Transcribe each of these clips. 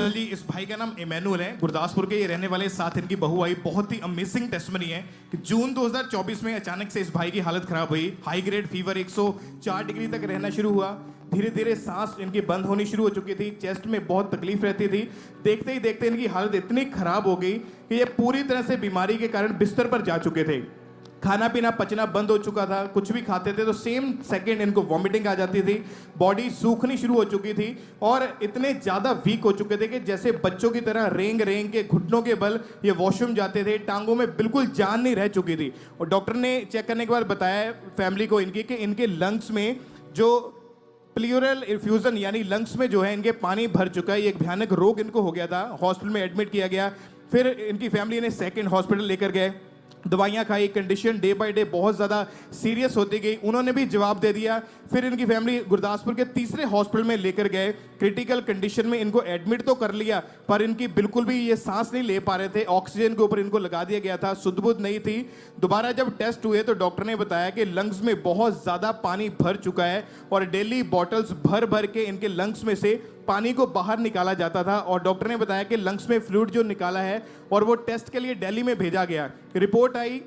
Apostle जी, इस भाई का नाम इमैनुअल है, गुरदासपुर के ये रहने वाले, साथ इनकी बहू आई। बहुत ही अमेजिंग टेस्टमनी है कि जून 2024 में अचानक से इस भाई की हालत खराब हुई। हाई ग्रेड फीवर 104 डिग्री तक रहना शुरू हुआ। धीरे धीरे सांस इनकी बंद होनी शुरू हो चुकी थी, चेस्ट में बहुत तकलीफ रहती थी। देखते ही देखते इनकी हालत इतनी खराब हो गई कि ये पूरी तरह से बीमारी के कारण बिस्तर पर जा चुके थे। खाना पीना पचना बंद हो चुका था, कुछ भी खाते थे तो सेम सेकंड इनको वॉमिटिंग आ जाती थी, बॉडी सूखनी शुरू हो चुकी थी और इतने ज़्यादा वीक हो चुके थे कि जैसे बच्चों की तरह रेंग रेंग के घुटनों के बल ये वॉशरूम जाते थे। टांगों में बिल्कुल जान नहीं रह चुकी थी और डॉक्टर ने चेक करने के बाद बताया फैमिली को इनकी कि इनके लंग्स में जो प्लूरल इन्फ्यूजन यानी लंग्स में जो है इनके पानी भर चुका है। ये एक भयानक रोग इनको हो गया था, हॉस्पिटल में एडमिट किया गया। फिर इनकी फैमिली ने सेकंड हॉस्पिटल लेकर गए, दवाइयाँ खाई, कंडीशन डे बाय डे बहुत ज़्यादा सीरियस होती गई। उन्होंने भी जवाब दे दिया। फिर इनकी फैमिली गुरदासपुर के तीसरे हॉस्पिटल में लेकर गए, क्रिटिकल कंडीशन में इनको एडमिट तो कर लिया पर इनकी बिल्कुल भी ये सांस नहीं ले पा रहे थे। ऑक्सीजन के ऊपर इनको लगा दिया गया था, सुध बुध नहीं थी। दोबारा जब टेस्ट हुए तो डॉक्टर ने बताया कि लंग्स में बहुत ज़्यादा पानी भर चुका है और डेली बॉटल्स भर भर के इनके लंग्स में से पानी को बाहर निकाला जाता था। और डॉक्टर ने बताया कि लंग्स में फ्लूइड जो निकाला है और वो टेस्ट के लिए दिल्ली में भेजा गया। रिपोर्ट आई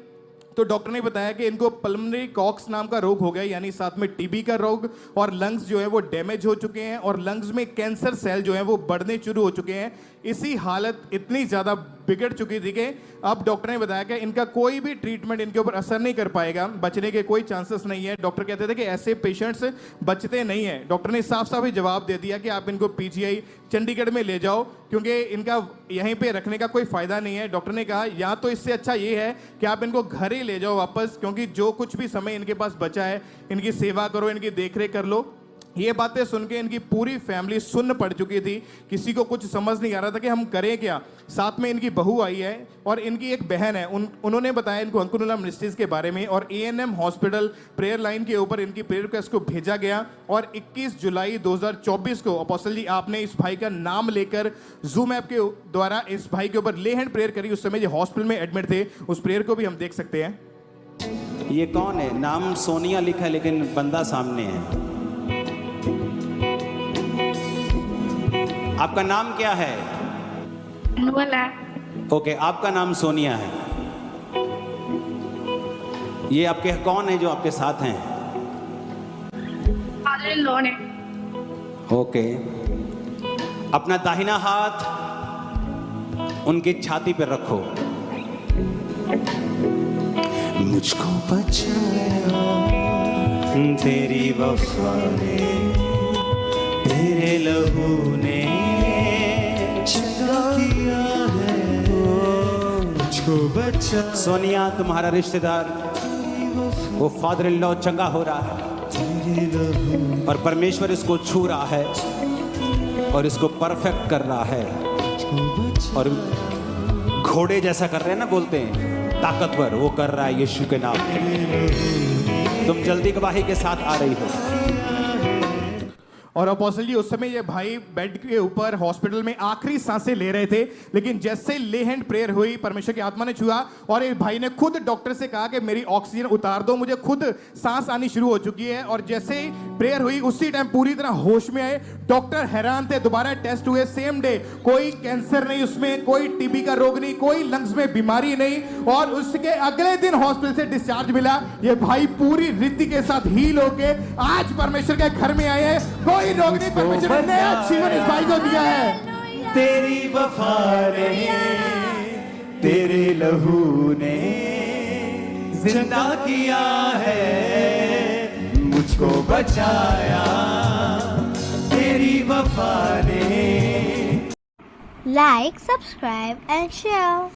तो डॉक्टर ने बताया कि इनको पल्मोनरी कॉक्स नाम का रोग हो गया, यानी साथ में टीबी का रोग, और लंग्स जो है वो डैमेज हो चुके हैं और लंग्स में कैंसर सेल जो है वो बढ़ने शुरू हो चुके हैं। इसी हालत इतनी ज़्यादा बिगड़ चुकी थी कि अब डॉक्टर ने बताया कि इनका कोई भी ट्रीटमेंट इनके ऊपर असर नहीं कर पाएगा, बचने के कोई चांसेस नहीं है। डॉक्टर कहते थे कि ऐसे पेशेंट्स बचते नहीं हैं। डॉक्टर ने साफ साफ ही जवाब दे दिया कि आप इनको पीजीआई चंडीगढ़ में ले जाओ क्योंकि इनका यहीं पे रखने का कोई फ़ायदा नहीं है। डॉक्टर ने कहा या तो इससे अच्छा ये है कि आप इनको घर ही ले जाओ वापस, क्योंकि जो कुछ भी समय इनके पास बचा है इनकी सेवा करो, इनकी देखरेख कर लो। ये बातें सुन के इनकी पूरी फैमिली सुन्न पड़ चुकी थी, किसी को कुछ समझ नहीं आ रहा था कि हम करें क्या। साथ में इनकी बहू आई है और इनकी एक बहन है, उन्होंने बताया इनको अंकुरुला मिनिस्ट्रीज के बारे में और एएनएम हॉस्पिटल प्रेयर लाइन के ऊपर इनकी प्रेयर रिक्वेस्ट को भेजा गया। और 21 जुलाई 2024 को अपोस्टल जी आपने इस भाई का नाम लेकर जूम ऐप के द्वारा इस भाई के ऊपर ले हैंड प्रेयर करी। उस समय जो हॉस्पिटल में एडमिट थे, उस प्रेयर को भी हम देख सकते हैं। ये कौन है? नाम सोनिया लिखा है लेकिन बंदा सामने है। आपका नाम क्या है? ओके, आपका नाम सोनिया है। ये आपके कौन है जो आपके साथ हैं? ओके, अपना दाहिना हाथ उनकी छाती पर रखो। मुझको बचाया तेरी वफा ने, तेरे लहू ने चंगा किया है, मुझको बचा। सोनिया, तुम्हारा रिश्तेदार वो फादर इन लॉ चंगा हो रहा है और परमेश्वर इसको छू रहा है और इसको परफेक्ट कर रहा है। और घोड़े जैसा कर रहे हैं ना, बोलते हैं ताकतवर, वो कर रहा है यीशु के नाम में। तुम जल्दी गवाही के साथ आ रही हो। और अपोस्टल जी उस समय ये भाई बेड के ऊपर हॉस्पिटल में आखिरी सांसें ले रहे थे, लेकिन जैसे ले हैंड प्रेयर हुई, परमेश्वर की आत्मा ने छुआ और इस भाई ने खुद डॉक्टर से कहा कि मेरी ऑक्सीजन उतार दो, मुझे खुद सांस आनी शुरू हो चुकी है। और जैसे ही प्रेयर हुई उसी टाइम पूरी तरह होश में आए। डॉक्टर हैरान थे। दोबारा टेस्ट हुए सेम डे, कोई कैंसर नहीं उसमें, कोई टीबी का रोग नहीं, कोई लंग्स में बीमारी नहीं। और उसके अगले दिन हॉस्पिटल से डिस्चार्ज मिला। ये भाई पूरी रीति के साथ हील होके आज परमेश्वर के घर में आए हैं। कोई रोग नहीं, परमेश्वर ने नया जीवन इस भाई को दिया है। तेरी वफा ने, तेरे लहू ने जिंदा किया है, मुझको बचाया तेरी वफा ने। Like, subscribe and share.